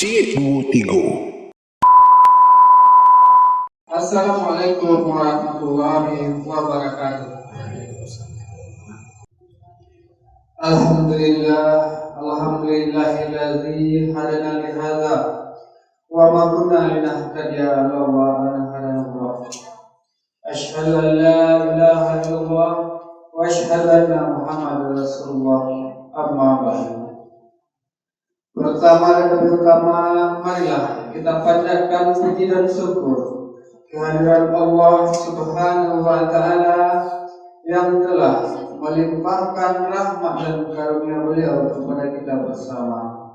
C23. Assalamualaikum warahmatullahi wabarakatuh. Alhamdulillahilladzi hadana li hadza wa ma kunna linahtadiya laula an hadana Allah. Asyhadu an la ilaha illallah wa asyhadu anna Muhammadar Rasulullah. Amma ba'du. Pertama dan terutama, marilah kita panjatkan puji dan syukur kehadiran Allah Subhanahu wa Ta'ala yang telah melimpahkan rahmat dan karunia beliau kepada kita bersama,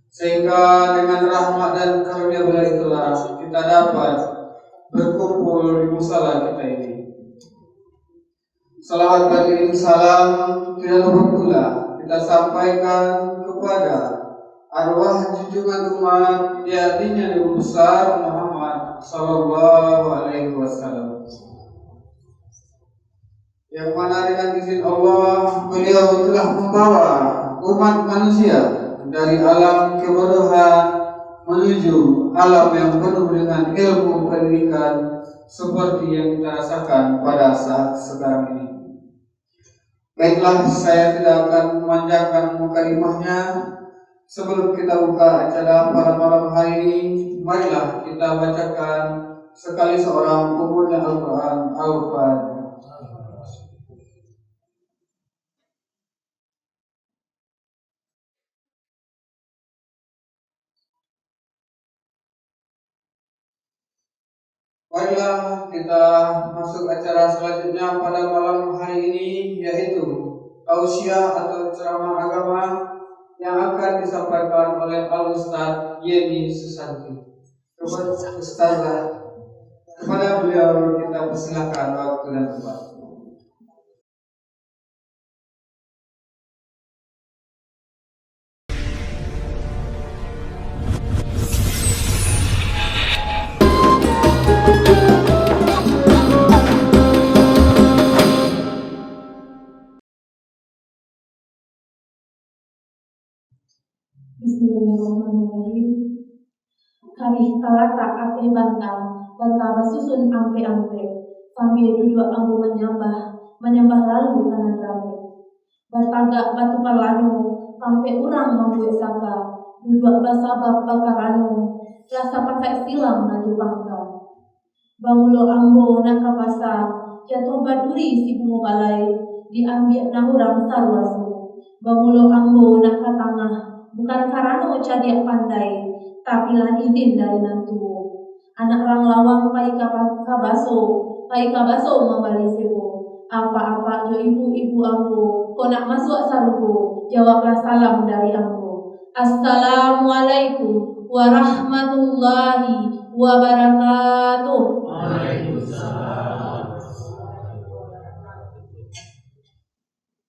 sehingga dengan rahmat dan karunia beliau itulah kita dapat berkumpul di musala kita ini. Salawat bagi salam tidak lupa pula kita sampaikan kepada arwah junjungan umat yaitu Nabi besar Muhammad Sallallahu Alaihi Wasallam, yang mana dengan izin Allah beliau telah membawa umat manusia dari alam kebodohan menuju alam yang penuh dengan ilmu pendidikan seperti yang kita rasakan pada saat sekarang ini. Baiklah, saya tidak akan memanjangkan mukadimahnya. Sebelum kita buka acara pada malam hari ini, marilah kita bacakan sekali seorang pemuda Al-Quran Al-Fatihah. Marilah kita masuk acara selanjutnya pada malam hari ini, yaitu tausiah atau ceramah agama yang akan disampaikan oleh Al-Ustaz Yeni Susanti. Kepada Ustazah, kepada beliau kita persilakan waktu dan tempat. Bismillahirrahmanirrahim. Kami talata ate bantang basusun ampe sambil duduk ambu menyembah lalu kanan rame. Bertagak batu palanu sampai urang membuat saka, duduk basabab bakaranu rasa pakai silam naju pangka. Bangulo ambo nak kapasa jatuh baduri si bungo balai diambil nahurang sarwasu. Bangulo ambo nak katangah bukan karano cadiak pandai, tapi lah izin dari nantu. Anak orang lawang pai kabaso membali sebo. Apa-apa jo ibu aku, kau nak masuk saruku, jawablah salam dari aku. Assalamualaikum warahmatullahi wabarakatuh. Waalaikumsalam.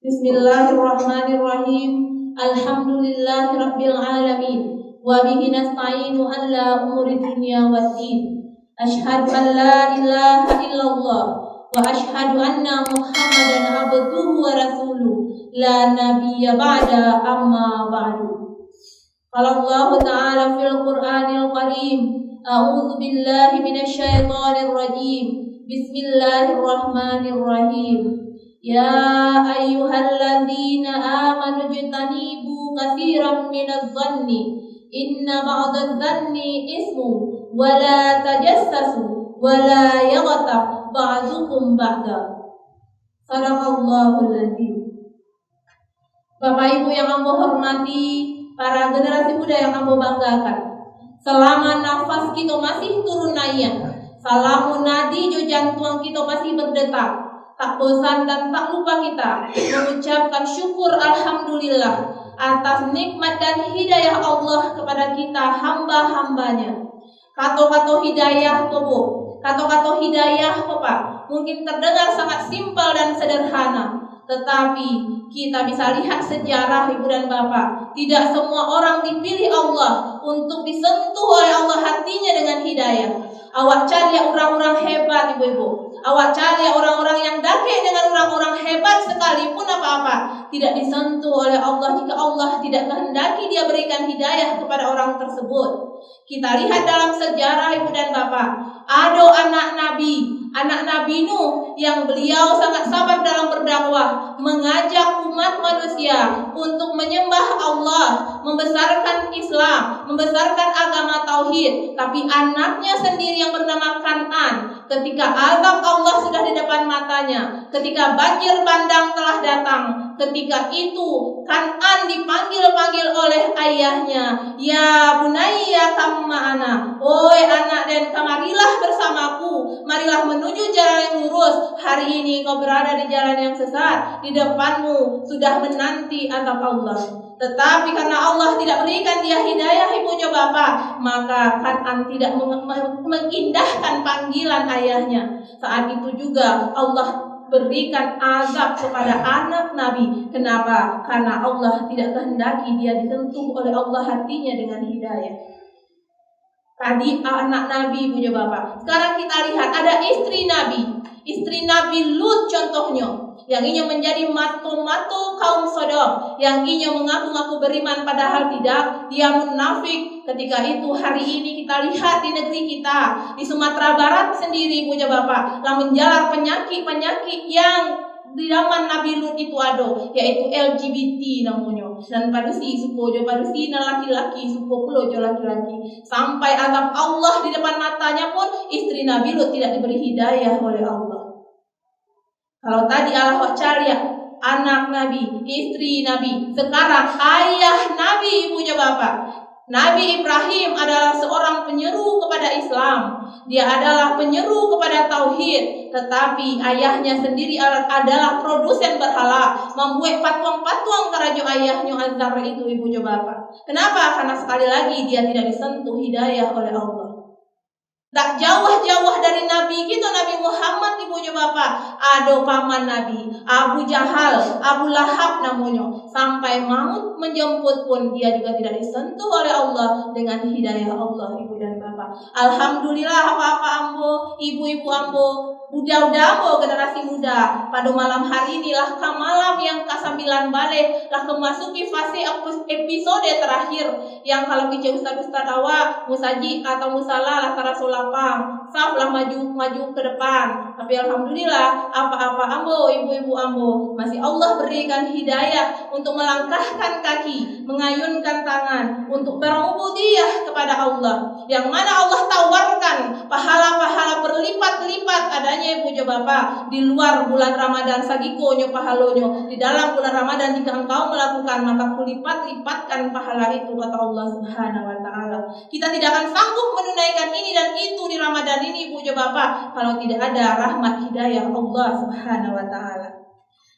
Bismillahirrahmanirrahim. Alhamdulillahi rabbil alamin. Wa bihi nasta'inu ala umuri dunya waddin. Asyhadu an la ilaha illallah wa asyhadu anna Muhammadan abduhu wa rasuluh la nabiyya ba'da amma ba'du. Qala Allah ta'ala fil Qur'anil Karim, a'udzu billahi minasy syaithanir rajim. Bismillahirrahmanirrahim. Ya ayyuhalladzina amanu jtanibu katsiran minadh-dhanni inna ba'dadh-dhanni ismun wa la tajassasu wa la yaghtab ba'dukum ba'da. Shadaqallahul adzim. Bapak Ibu yang ambo hormati, para generasi muda yang ambo banggakan, selama nafas kita masih turun naik, salamun nadi jo jantung kita masih berdetak, tak bosan dan tak lupa kita mengucapkan syukur alhamdulillah atas nikmat dan hidayah Allah kepada kita hamba-hambanya. Kata-kata hidayah Pak, mungkin terdengar sangat simpel dan sederhana, tetapi kita bisa lihat sejarah Ibu dan Bapak. Tidak semua orang dipilih Allah untuk disentuh oleh Allah hatinya dengan hidayah. Awak cari orang-orang hebat ibu-ibu. Awak cari orang-orang yang dake dengan orang-orang hebat sekalipun apa-apa tidak disentuh oleh Allah jika Allah tidak kehendaki dia berikan hidayah kepada orang tersebut. Kita lihat dalam sejarah Ibu dan Bapak, ada anak Nabi Nuh yang beliau sangat sabar dalam berdakwah, mengajak umat manusia untuk menyembah Allah, membesarkan Islam, membesarkan agama tauhid. Tapi anaknya sendiri yang bernama Kan'an, ketika azab Allah sudah di depan matanya, ketika banjir bandang telah datang, ketika itu Kan'an dipanggil-panggil oleh ayahnya, "Ya bunayya kam ma'ana." "Oi anak dan kamarilah bersamaku, marilah menuju jalan yang lurus. Hari ini kau berada di jalan yang sesat, di depanmu sudah menanti azab Allah." Tetapi karena Allah tidak berikan dia hidayah ibunya bapak, maka Kan'an tidak mengindahkan panggilan ayahnya. Saat itu juga Allah berikan azab kepada anak Nabi. Kenapa? Karena Allah tidak kehendaki dia disentuh oleh Allah hatinya dengan hidayah. Tadi anak Nabi punya bapak. Sekarang kita lihat ada istri Nabi Lut contohnya, yang ingin menjadi mato-mato kaum Sodom, yang ingin mengaku-ngaku beriman padahal tidak, dia munafik. Ketika itu hari ini kita lihat di negeri kita, di Sumatera Barat sendiri punya bapak, telah menjalar penyakit yang di zaman Nabi Lut itu ada, yaitu LGBT namanya. Dan padusi suku jo padusi na laki-laki, suku pulau jo laki-laki. Sampai azab Allah di depan matanya pun istri Nabi Lut tidak diberi hidayah oleh Allah. Kalau tadi Allah cari anak Nabi, istri Nabi, sekarang ayah Nabi ibunya bapak. Nabi Ibrahim adalah seorang penyeru kepada Islam. Dia adalah penyeru kepada tauhid, tetapi ayahnya sendiri adalah produsen berhala, membuat patuang-patuang kerajo ayahnya Azar itu ibunya bapak. Kenapa? Karena sekali lagi dia tidak disentuh hidayah oleh Allah. Tak jauh-jauh dari Nabi kita, Nabi Muhammad ibunya bapak, ada paman Nabi Abu Jahal, Abu Lahab namanya. Sampai maut menjemput pun dia juga tidak disentuh oleh Allah dengan hidayah Allah ibu dan bapak. Alhamdulillah apa-apa ambo, ibu-ibu ambo, udah ambo generasi muda. Pada malam hari inilah ke malam yang ke-9 balik, lah memasuki fase episode terakhir yang kalau bicara ustaz-ustaz awak musaji atau musalah lah tarasul lapang, saflah maju ke depan. Tapi alhamdulillah apa-apa ambo, ibu-ibu ambo masih Allah berikan hidayah untuk melangkahkan kaki, mengayunkan tangan untuk berubudiyah kepada Allah, yang mana Allah tawarkan pahala-pahala berlipat-lipat adanya ibu bapak di luar bulan Ramadan sagikonyo pahalonyo. Di dalam bulan Ramadan jika engkau melakukan maka kulipat-lipatkan pahala itu kata Allah Subhanahu wa taala. Kita tidak akan sanggup menunaikan ini dan itu di Ramadan ini ibu bapak kalau tidak ada rahmat hidayah Allah Subhanahu wa taala.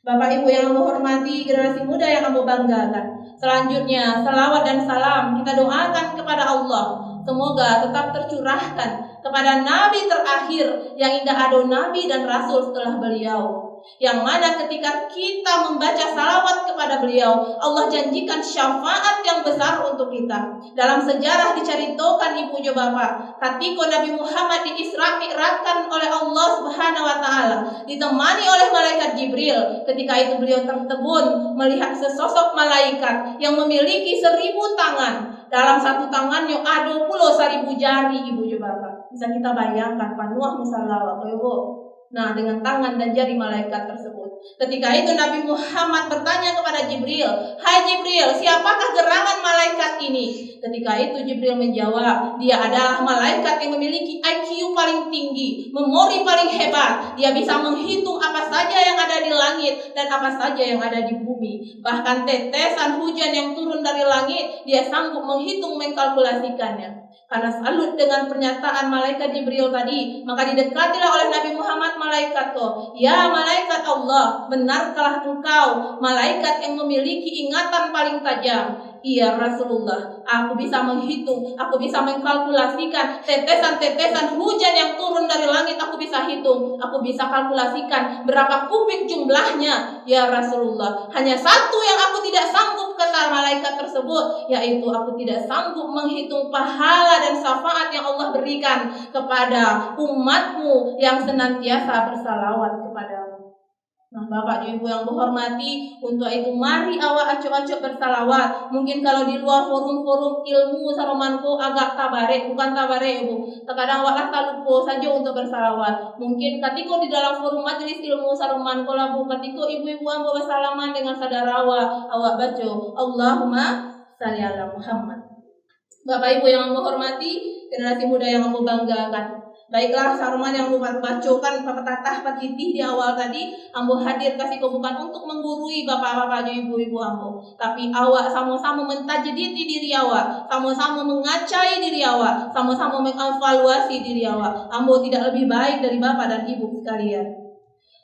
Bapak Ibu yang aku hormati, generasi muda yang aku banggakan. Selanjutnya, salawat dan salam kita doakan kepada Allah. Semoga tetap tercurahkan kepada Nabi terakhir yang indah ada Nabi dan Rasul setelah beliau. Yang mana ketika kita membaca salawat kepada beliau, Allah janjikan syafaat yang besar untuk kita. Dalam sejarah diceritakan ibunya bapak, ketika Nabi Muhammad diisra-mi'rajkan oleh Allah Subhanahu wa taala, ditemani oleh malaikat Jibril. Ketika itu beliau tertegun melihat sesosok malaikat yang memiliki 1000 tangan. Dalam satu tangannya ada puluh 1000 jari ibunya bapak. Bisa kita bayangkan panuah musallawa ibu. Nah, dengan tangan dan jari malaikat tersebut. Ketika itu Nabi Muhammad bertanya kepada Jibril, "Hai Jibril, siapakah gerangan malaikat ini?" Ketika itu Jibril menjawab, "Dia adalah malaikat yang memiliki IQ paling tinggi, memori paling hebat. Dia bisa menghitung apa saja yang ada di langit dan apa saja yang ada di bumi. Bahkan tetesan hujan yang turun dari langit, dia sanggup menghitung mengkalkulasikannya." Karena salut dengan pernyataan malaikat Jibril tadi, maka didekatilah oleh Nabi Muhammad malaikat tuh. "Ya malaikat Allah, benarkah engkau malaikat yang memiliki ingatan paling tajam, Iya Rasulullah, aku bisa menghitung, aku bisa mengkalkulasikan tetesan-tetesan hujan yang turun dari langit, aku bisa hitung, aku bisa kalkulasikan berapa kubik jumlahnya. Ya Rasulullah, hanya satu yang aku tidak sanggup, kata malaikat tersebut, yaitu aku tidak sanggup menghitung pahala dan syafaat yang Allah berikan kepada umatmu yang senantiasa bersalawat kepadamu. Nah Bapak Ibu yang menghormati, untuk itu mari awak acok-acok bersalawat. Mungkin kalau di luar forum-forum ilmu saromanko agak tabarek, bukan tabarek Ibu. Terkadang awak tak lupa saja untuk bersalawat. Mungkin ketika di dalam forum majelis ilmu saromanko labu, ketika ibu-ibu ambo bersalaman dengan saudara awak baca Allahumma shalli ala Muhammad. Bapak Ibu yang menghormati, generasi muda yang ambo banggakan. Baiklah, saruman yang lupa bacokan patah patitih di awal tadi, ambo hadir kasih kau bukan untuk menggurui bapak-bapak ibu-ibu ambo, tapi awak sama-sama mentajdidi diri awak, sama-sama mengacai diri awak, sama-sama mengevaluasi diri awak. Ambo tidak lebih baik dari bapak dan ibu sekalian.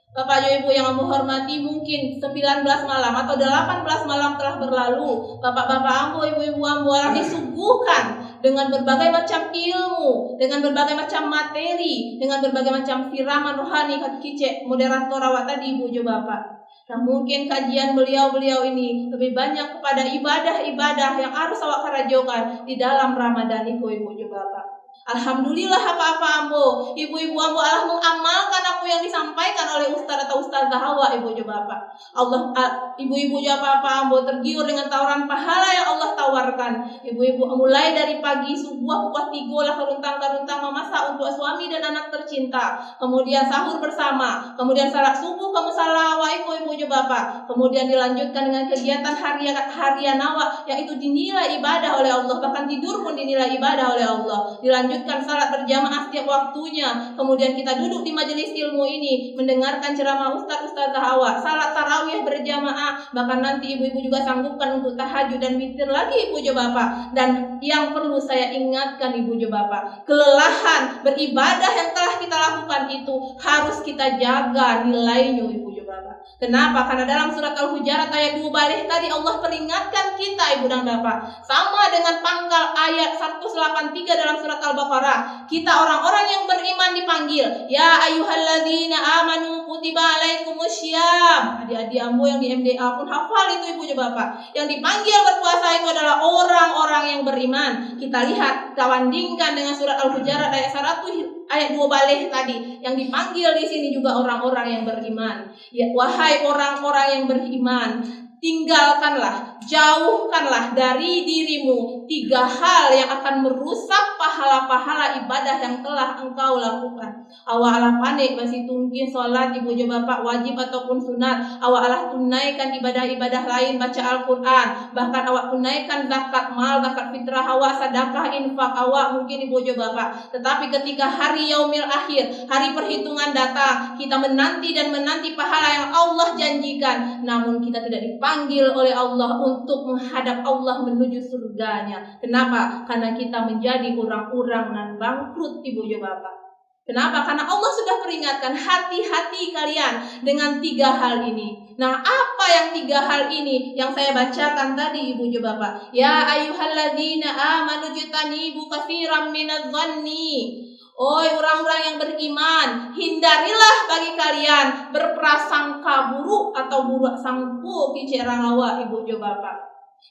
Bapak Ibu yang ambo hormati, mungkin 19 malam atau 18 malam telah berlalu. Bapak-bapak ambo, ibu-ibu ambo telah disuguhkan dengan berbagai macam ilmu, dengan berbagai macam materi, dengan berbagai macam siraman rohani kicek moderator awak tadi Ibu Jo Bapak. Nah mungkin kajian beliau-beliau ini lebih banyak kepada ibadah-ibadah yang harus awak kerajokan di dalam Ramadan itu Ibu Jo Bapak. Alhamdulillah apa-apa ambo, ibu-ibu ambo Allah mengamalkan apa yang disampaikan oleh ustaz atau ustazah hawa Ibu Jo Bapak. Allah ibu-ibu Jo apa-apa ambo tergiur dengan tawaran pahala yang Allah tawarkan. Ibu-ibu mulai dari pagi subuh pukul 3 lah keruntang-keruntang memasak untuk suami dan anak tercinta. Kemudian sahur bersama, kemudian salat subuh kamu salah Ibu Jo Bapak. Kemudian dilanjutkan dengan kegiatan harian awak yang itu dinilai ibadah oleh Allah, bahkan tidur pun dinilai ibadah oleh Allah. Dilanjutkan salat berjamaah setiap waktunya. Kemudian kita duduk di majelis ilmu ini mendengarkan ceramah ustaz-ustazah awak, salat tarawih berjamaah, bahkan nanti ibu-ibu juga sanggupkan untuk tahajud dan witir lagi Ibu Jo Bapak. Dan yang perlu saya ingatkan Ibu Jo Bapak, kelelahan beribadah yang telah kita lakukan itu harus kita jaga nilainya Ibu Jo Bapak. Kenapa? Karena dalam surat Al-Hujurat ayat 2 balik tadi Allah peringatkan kita Ibu dan Bapak, sama dengan pangkal ayat 183 dalam surat Al-Baqarah. Kita orang-orang yang beriman dipanggil, ya ayyuhalladzina amanu kutiba alaikumussyam. Adik-adik ambo yang di MDA pun hafal itu Ibu Jo Bapak. Yang dipanggil berpuasa itu adalah orang-orang yang beriman. Kita lihat, tawandingkan dengan surat Al-Hujurat ayat 100 ayat 2 balik tadi. Yang dipanggil di sini juga orang-orang yang beriman. Ya, wahai orang-orang yang beriman, tinggalkanlah, jauhkanlah dari dirimu 3 hal yang akan merusak pahala-pahala ibadah yang telah engkau lakukan. Awak alah panik masih tungkin sholat Ibu Jo Bapak wajib ataupun sunat. Awak alah tunaikan ibadah-ibadah lain, baca Al-Quran, bahkan awak tunaikan zakat mal, zakat fitrah awak, sedekah, infak awak mungkin Ibu Jo Bapak. Tetapi ketika hari yaumil akhir, hari perhitungan datang, kita menanti dan menanti pahala yang Allah janjikan, namun kita tidak dipanggil oleh Allah untuk menghadap Allah menuju surganya. Kenapa? Karena kita menjadi orang-orang nan bangkrut Ibu Jo Bapak. Kenapa? Karena Allah sudah peringatkan, hati-hati kalian dengan 3 hal ini. Nah, apa yang 3 hal ini yang saya bacakan tadi Ibu Jo Bapak? Ya ayyuhalladzina amanu jtanibu katsiran minadh-dhanni. Oi orang-orang yang beriman, hindarilah bagi kalian berprasangka buruk atau buruk sangku kicek rangawa Ibu Jo Bapak.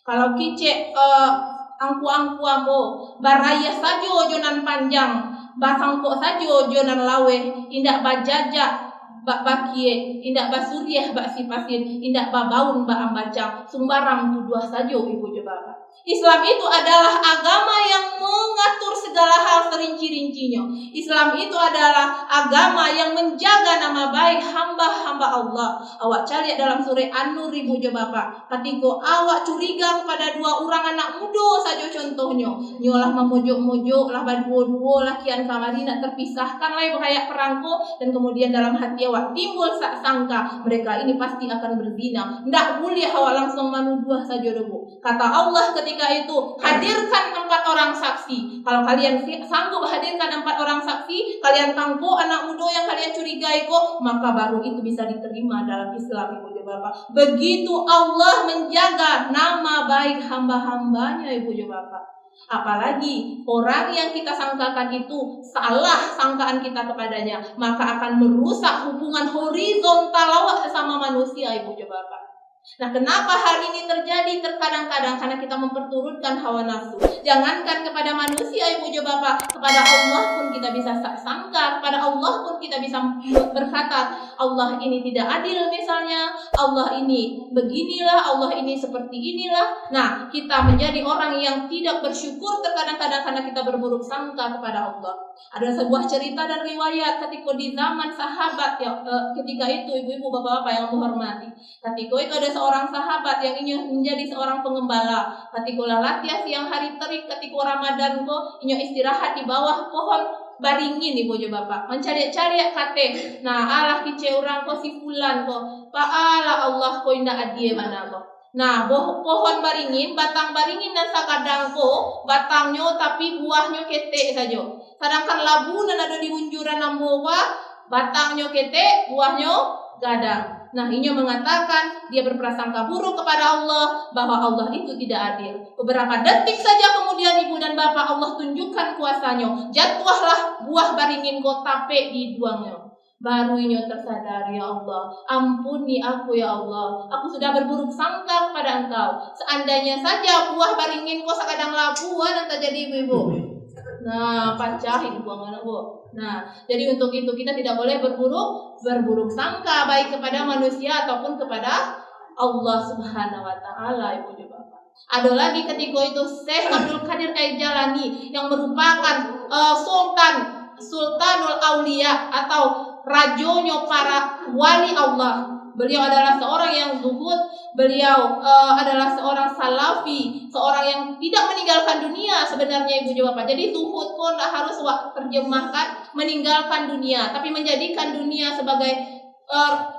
Kalau kicek angku-angku ambo baraya sajo jonan panjang, basangko sajo jonan lawe, indak bajajak bak bakie, indak basuriah bak sipasin, indak babaun bak ambacang, sumbarang tuduh sajo Ibu Jo Bapak. Islam itu adalah agama yang mengatur segala hal serinci-rincinya. Islam itu adalah agama yang menjaga nama baik hamba-hamba Allah. Awak cari dalam surah An-Nur Ibu Jo Bapak. Ketika awak curiga kepada 2 orang anak muda saja contohnya, nyolah memojok-mojok lah berdua-dua lah kian kamari nak terpisahkan lah kayak perangko, dan kemudian dalam hati awak timbul sangka mereka ini pasti akan berzina. Ndak boleh awak langsung menuduh saja dulu. Kata Allah ketika itu, hadirkan 4 orang saksi. Kalau kalian sanggup hadirkan 4 orang saksi, kalian tangkap anak muda yang kalian curigai kok, maka baru itu bisa diterima dalam Islam Ibu Jo Bapak. Begitu Allah menjaga nama baik hamba-hambanya ibu jo bapak. Apalagi orang yang kita sangkakan itu salah sangkaan kita kepadanya, maka akan merusak hubungan horizontal sama manusia ibu jo bapak. Nah, kenapa hal ini terjadi terkadang-kadang? Karena kita memperturutkan hawa nafsu. Jangankan kepada manusia ibu jo bapak, kepada Allah pun kita bisa sangka, kepada Allah pun kita bisa berkata, Allah ini tidak adil misalnya, Allah ini beginilah, Allah ini seperti inilah. Nah, kita menjadi orang yang tidak bersyukur terkadang-kadang karena kita berburuk sangka kepada Allah. Ada sebuah cerita dan riwayat ketika di zaman sahabat ya, ketika itu ibu-ibu bapak-bapak yang aku hormati, ketika itu ada seorang sahabat yang ingin menjadi seorang pengembala. Ketika latih siang hari terik, ketika Ramadan ko inyo istirahat di bawah pohon baringin ibu jo bapak, mencari-cari kate. Nah, alah kice orang ko si fulan ko, paala Allah ko indah adie mana ko. Nah, pohon baringin, batang baringin dan sakadang ko batangnya tapi buahnya kete saja. Sedangkan labu dan ada di unjuran nambowa, batangnya kete, buahnya gadang. Nah, ini mengatakan dia berprasangka buruk kepada Allah bahwa Allah itu tidak adil. Beberapa detik saja kemudian ibu dan bapak Allah tunjukkan kuasanya. Jatuhlah buah baringin ko tape di duangnya. Baru ini tersadar, ya Allah, ampuni aku ya Allah. Aku sudah berburuk sangka kepada Engkau. Seandainya saja buah baringin ko sakadang labuan yang terjadi ibu-ibu. Nah, pacahin buang anak bu. Nah, jadi untuk itu kita tidak boleh berburuk sangka baik kepada manusia ataupun kepada Allah Subhanahu wa taala ibu bapak. Ada lagi ketika itu Syekh Abdul Qadir Al-Jalani yang merupakan Sultanul Aulia atau rajonya para wali Allah. Beliau adalah seorang yang zuhud, beliau adalah seorang salafi, seorang yang tidak meninggalkan dunia sebenarnya ibu bapak. Jadi zuhud pun tidak harus terjemahkan meninggalkan dunia, tapi menjadikan dunia sebagai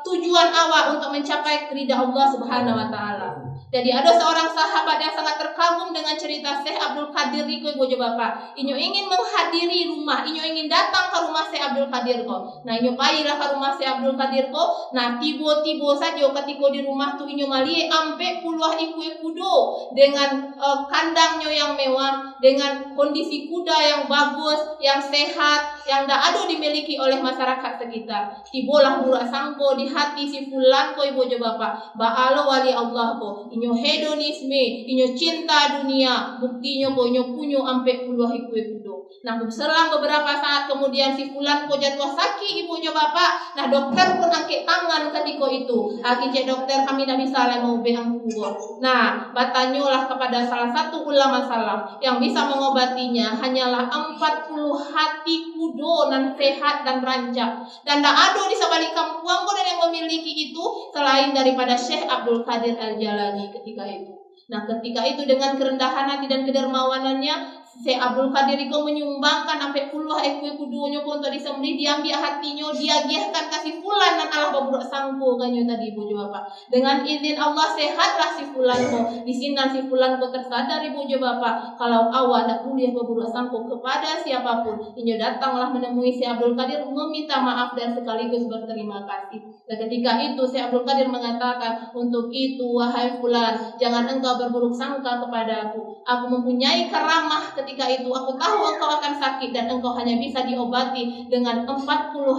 tujuan awal untuk mencapai ridha Allah Subhanahu wa taala. Jadi ada seorang sahabat yang sangat terkagum dengan cerita Syekh Abdul Qadir Riko ibu bapak. Inyo ingin menghadiri rumah, inyo ingin datang ke rumah Syekh Abdul Qadir ko. Nah, inyo pailah ke rumah Syekh Abdul Qadir ko. Nah, tiba-tiba saja ketika di rumah tu inyo mali ampe puluh ikut kudo dengan kandangnya yang mewah, dengan kondisi kuda yang bagus, yang sehat, yang tidak ada dimiliki oleh masyarakat sekitar. Tibolah burak sangko di hati si fulan ko ibu bapak. Baalo wali Allah ko. Inyo hedonisme, inyo cinta dunia, buktinya ko inyo punyo ampe puluh kudo. Nah, selang beberapa saat kemudian si fulan ko jatuh sakit ibu bapak. Nah, dokter pun angkat tangan ketika itu. Cek dokter kami tidak bisa lagi mau behang kubur. Nah, batanyolah kepada salah satu ulama salaf yang bisa mengobatinya hanyalah 40 hati kudo dan sehat dan rancak. Dan tidak ada di sebalik kampung dan yang memiliki itu selain daripada Syekh Abdul Qadir Al-Jalani ketika itu. Nah, ketika itu dengan kerendahan hati dan kedermawanannya, Syekh Abdul Qadir itu menyumbangkan sampai puluh kudunya untuk disembelih, diambil hatinya, dia giahkan kasih fulan dan Allah beburuk sangko kanyo tadi ibu bapak. Dengan izin Allah sehatlah si fulan ko. Di sini si fulan ko tersadar ibu bapak, kalau awak tak boleh beburuk sangko kepada siapapun, inyo datanglah menemui Syekh Abdul Qadir meminta maaf dan sekaligus berterima kasih. Dan ketika itu Syekh Abdul Qadir mengatakan, untuk itu wahai fulan, jangan engkau berburuk sangka kepada aku. Aku mempunyai keramah ketika itu. Aku tahu engkau akan sakit dan engkau hanya bisa diobati dengan 40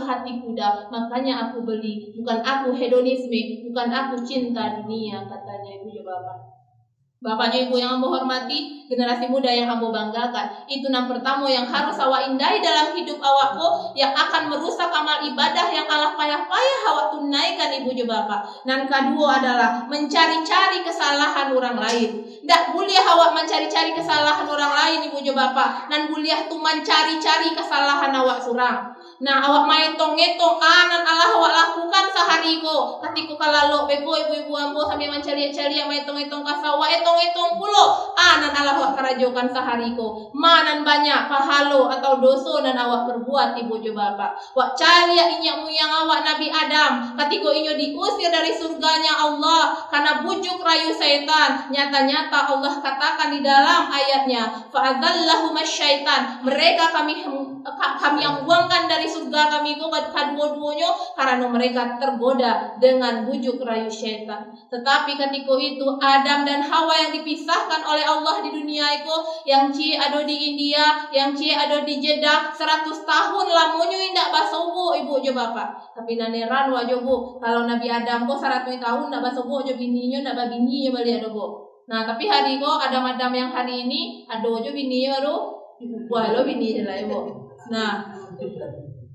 hati kuda. Makanya aku beli. Bukan aku hedonisme, bukan aku cinta dunia, katanya ibu bapak. Bapaknya ibu yang hamba hormati, generasi muda yang hamba banggakan. Itu yang pertama yang harus awak indai dalam hidup awakku, yang akan merusak amal ibadah yang Allah payah-payah awak tunaikan ibu bapak. Dan kedua adalah mencari-cari kesalahan orang lain. Tidak boleh awak mencari-cari kesalahan orang lain ibu bapak. Dan boleh tu mencari-cari kesalahan awak surang. Nah, awak maetong-etong anan Allah awak lakukan sehari ko. Ketika kalau bego ibu-ibu ambo sambil mencari-cari maetong-etong kasawa etong-etong pulo manan Allah awak kerajokan sehari ko, manan banyak pahalo atau dosa dan awak perbuat ibu jo bapak. Wak cari inyak muyang awak Nabi Adam ketika inyo diusir dari surganya Allah karena bujuk rayu setan. Nyata-nyata Allah katakan di dalam ayatnya, fa'adzallahuma syaitan, mereka kami yang buangkan dari surga kami itu kedua-duanya karena mereka tergoda dengan bujuk rayu syaitan. Tetapi ketika itu Adam dan Hawa yang dipisahkan oleh Allah di dunia itu, yang cie ada di India, yang cie ada di Jeddah, 100 tahun lamunyo indak basobo ibu jo bapak. Tapi naneran wajo bu, kalau Nabi Adam kok 100 tahun ndak basobo jo bininya ndak babininya bali ada bu. Nah tapi hari kok Adam yang hari ini ada jo bininya baru wah lo bini lah ibu. Nah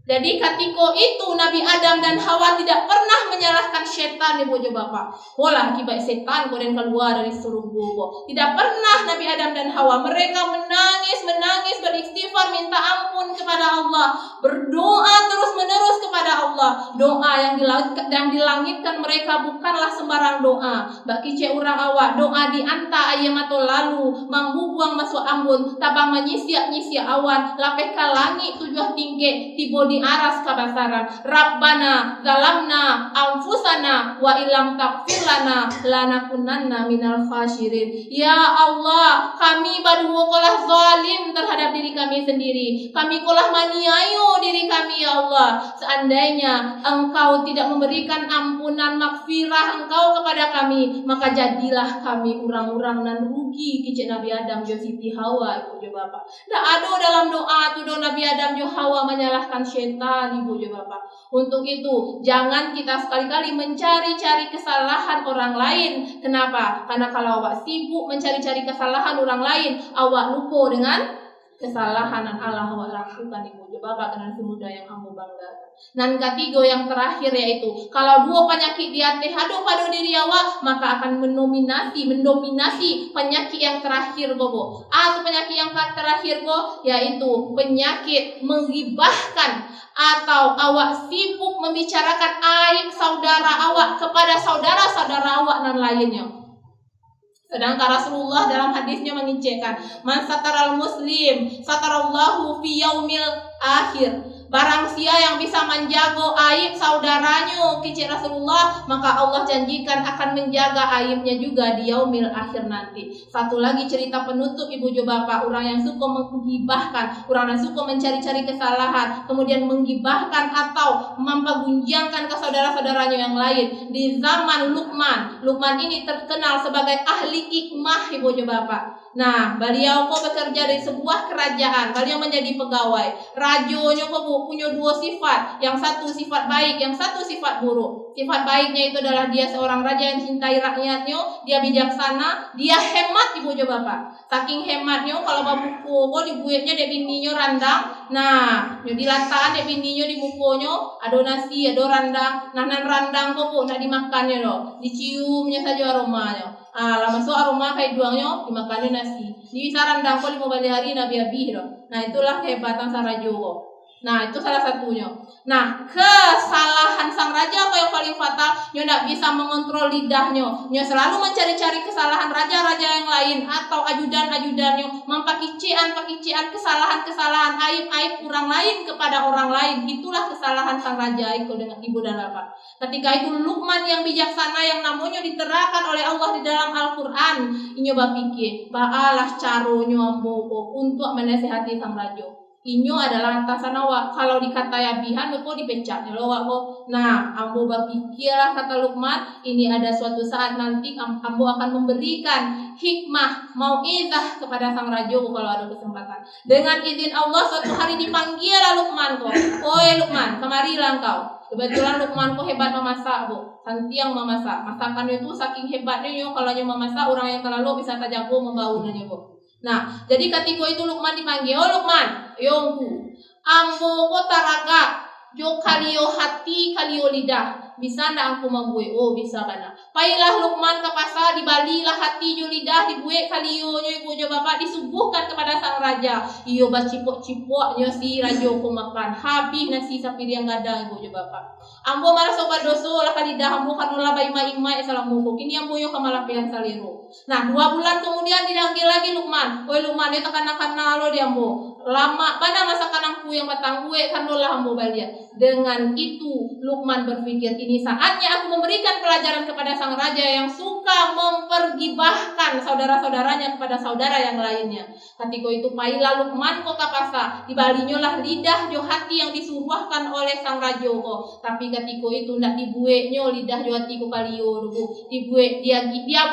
jadi ketika itu Nabi Adam dan Hawa tidak pernah menyalahkan setan ibu jo bapak. Pola akibat setan kemudian keluar dari surga. Tidak pernah Nabi Adam dan Hawa, mereka menangis beristighfar minta ampun kepada Allah, berdoa terus menerus kepada Allah. Doa yang dilangitkan mereka bukanlah sembarang doa. Bagi cek urang awak doa dianta ayam atau lalu mangbubuang masuk ambun tabang menyisiak awan lapeh ka langit tujuh tinggi tiba di aras kabasaran. Rabbana zalamna anfusana wa ilam takfir lana lanakunanna minal khasirin. Ya Allah, kami berdua kolah zalim terhadap diri kami sendiri. Kami kolah maniayo diri kami ya Allah. Seandainya Engkau tidak memberikan ampunan makfirah Engkau kepada kami, maka jadilah kami orang-orang nan rugi kicik Nabi Adam jo Siti Hawa ibu jo bapak. Ndak ada dalam doa tu do Nabi Adam jo Hawa menyalahkan setan ibu jo bapak. Untuk itu jangan kita sekali-kali mencari-cari kesalahan orang lain. Kenapa? Karena kalau awak sibuk mencari-cari kesalahan orang lain, awak lupa dengan kesalahan yang Allah awak lakukan ibu jo bapak dengan semudah yang kamu banggakan. Dan ketiga yang terakhir yaitu kalau dua penyakit di hati hadu pada diri awak, maka akan mendominasi penyakit yang terakhir gobo. Atau penyakit yang terakhir go yaitu penyakit menggibahkan atau awak sibuk membicarakan aib saudara awak kepada saudara-saudara awak dan lainnya. Sedangkan Rasulullah dalam hadisnya menginjekkan, man sataral muslim satarallahu fi yaumil akhir. Barang siapa yang bisa menjaga aib saudaranya kicik Rasulullah, maka Allah janjikan akan menjaga aibnya juga di yaumil akhir nanti. Satu lagi cerita penutup ibu jo bapak, orang yang suka menggibahkan, orang yang suka mencari-cari kesalahan, kemudian menggibahkan atau mempergunjingkan ke saudara-saudaranya yang lain. Di zaman Luqman ini terkenal sebagai ahli hikmah ibu jo bapak. Nah, beliau kok bekerja di sebuah kerajaan, beliau menjadi pegawai. Rajonya kok punya dua sifat, yang satu sifat baik, yang satu sifat buruk. Sifat baiknya itu adalah dia seorang raja yang cintai rakyatnya, dia bijaksana, dia hemat ibu jo bapak. Saking hematnya kalau babuku kok dibuatnya dek bininya randang. Nah, yo dilantaan dek bininya di bukunya ada nasi, ada randang. Nah, nan randang kok nak dimakannya loh, diciumnya saja aromanya. Lah masuk aroma kayak duangnya dimakannya nasi. Di bisa randang kok 5 hari nabi habis loh. Nah, itulah kehebatan sang raja kok. Nah, itu salah satunya. Nah, kesalahan sang raja apa yang paling fatal? Nyo tidak bisa mengontrol lidahnya. Nyo selalu mencari-cari kesalahan raja-raja yang lain atau ajudan-ajudannya, mempakician kesalahan-kesalahan aib-aib orang lain kepada orang lain. Itulah kesalahan sang raja itu dengan ibu dan bapak. Ketika itu Luqman yang bijaksana yang namanya diterangkan oleh Allah di dalam Al-Qur'an, inyo bapikir, baalah caronyo ambo untuk menasihati sang raja. Inyo adalah atasan awak. Kalau dikata yabihan, kok dipecatnya lo awak. Nah, ambo berpikirlah kata Luqman, ini ada suatu saat nanti ambo akan memberikan hikmah, mau'izah kepada sang raja kalau ada kesempatan. Dengan izin Allah suatu hari dipanggil Luqman kok. Oi Luqman, kemarilah engkau. Kebetulan Luqman kok hebat memasak bu, santiang memasak. Masakan itu saking hebatnya yo kalau nyo memasak orang yang terlalu bisa terjago membaunya bu. Nah, jadi ketika itu Luqman dipanggil, oh Luqman, yongku, ambo ko taraga, jo kalio hati kalio lidah. bisa ndak aku membuat? Oh bisa bana. Pailah Luqman ke pasar, dibalilah hati jo lidah, dibuat kaliyo nyo ibu jo bapak, disuguhkan kepada sang raja. Iyo bacipok-cipok nyo si rajo ko makan. Habis nasi sapi yang gada ibu jo bapak. Ambo malah sobat doso lah kalidah ambo kanulah bayi maing salamuko. Kini ambo yo kamalapian saliro. Nah 2 bulan kemudian dipanggil lagi Luqman. Oi Luqman dia tekan-tekan nalo dia ambo. Lama pada masa kanangku yang batang gue kanulah ambo balia. Dengan itu Luqman berpikir, ini saatnya aku memberikan pelajaran kepada sang raja yang suka mempergibahkan saudara-saudaranya kepada saudara yang lainnya. Ketika itu pailah Luqman kok kapasa, dibalinyolah lidah jo hati yang disuruhkan oleh sang raja kok. Tapi ketika itu ndak dibueknyo lidah jo hati ko kaliyo dulu. Dibuek dia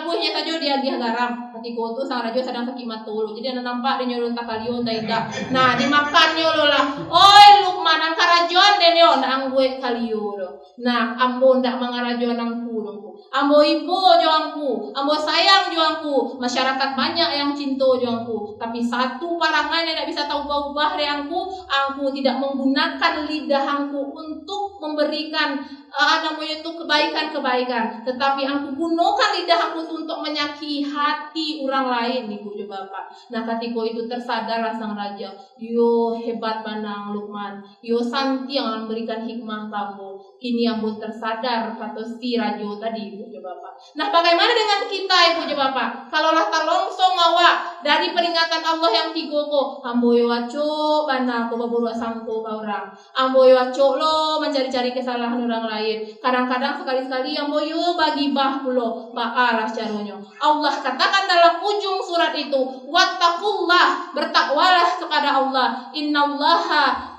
buehnya saja dia garam. Ketika itu sang raja sedang kekimat tulu. Jadi ana nampak dia nyolong kaliyo ndak. Nah dimakannya lo lah. Oi Luqman angka rajon denyo nang gue kaliyo. Nah ambo ndak mangarajon nang pulungku. Ambo ibu joangku, ambo sayang joangku. Masyarakat banyak yang cinta joangku. Tapi satu parangan yang tidak bisa tahu ubah angku tidak menggunakan lidahku untuk memberikan namanya itu kebaikan-kebaikan, tetapi aku gunakan lidahku untuk menyakiti hati orang lain ibu jo bapak. Nah ketika itu tersadar sang raja, yo hebat banang Luqman, yo santi yang memberikan hikmah kamu. Kini ambo tersadar kata si rajo tadi ibu jo bapak. Nah bagaimana dengan kita ibu jo bapak? Kalaulah terlongsong awak dari peringatan Allah yang 3 ko, ambo yo waco banang ko baburu sangko ka orang. Ambo yo waco lo mencari-cari kesalahan orang lain. Kadang-kadang sekali-sekali ambo yo bagi bah pulo baalah caranya. Allah katakan dalam ujung surat itu, wattaqullah, bertakwalah kepada Allah.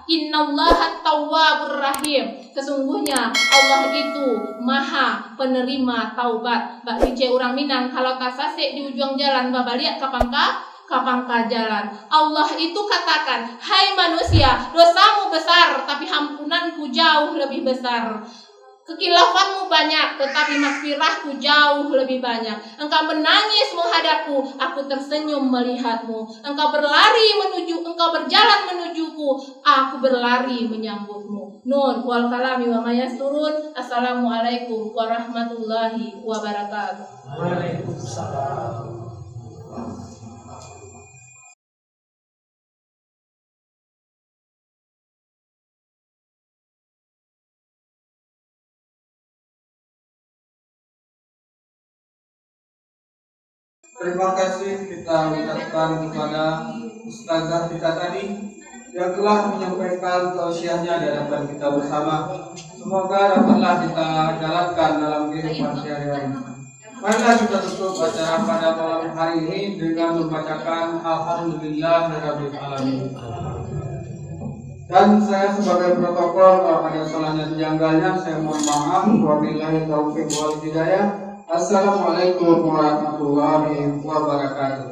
Innallaha tawwabur rahim. Sesungguhnya Allah itu maha penerima taubat. Bak rice orang Minang kalau tasasek di ujung jalan babaliak kapangka jalan. Allah itu katakan, hai manusia, dosamu besar tapi ampunanku jauh lebih besar. Kekilafanmu banyak, tetapi maghfirahku jauh lebih banyak. Engkau menangis menghadapku, aku tersenyum melihatmu. Engkau berjalan menujuku, aku berlari menyambutmu. Nun wal kalami wa mayasturun. Assalamualaikum warahmatullahi wabarakatuh. Waalaikumsalam. Terima kasih kita ucapkan kepada Ustazah kita tadi yang telah menyampaikan tausiahnya di hadapan kita bersama. Semoga dapatlah kita jalankan dalam kehidupan sehari-hari. Marilah kita tutup acara pada malam hari ini dengan membacakan Alhamdulillahirabbil alamin. Dan saya sebagai protokol kalau ada salahnya sejanggalnya saya mohon maaf. Wabillahi taufiq wal hidayah. Assalamualaikum warahmatullahi wabarakatuh.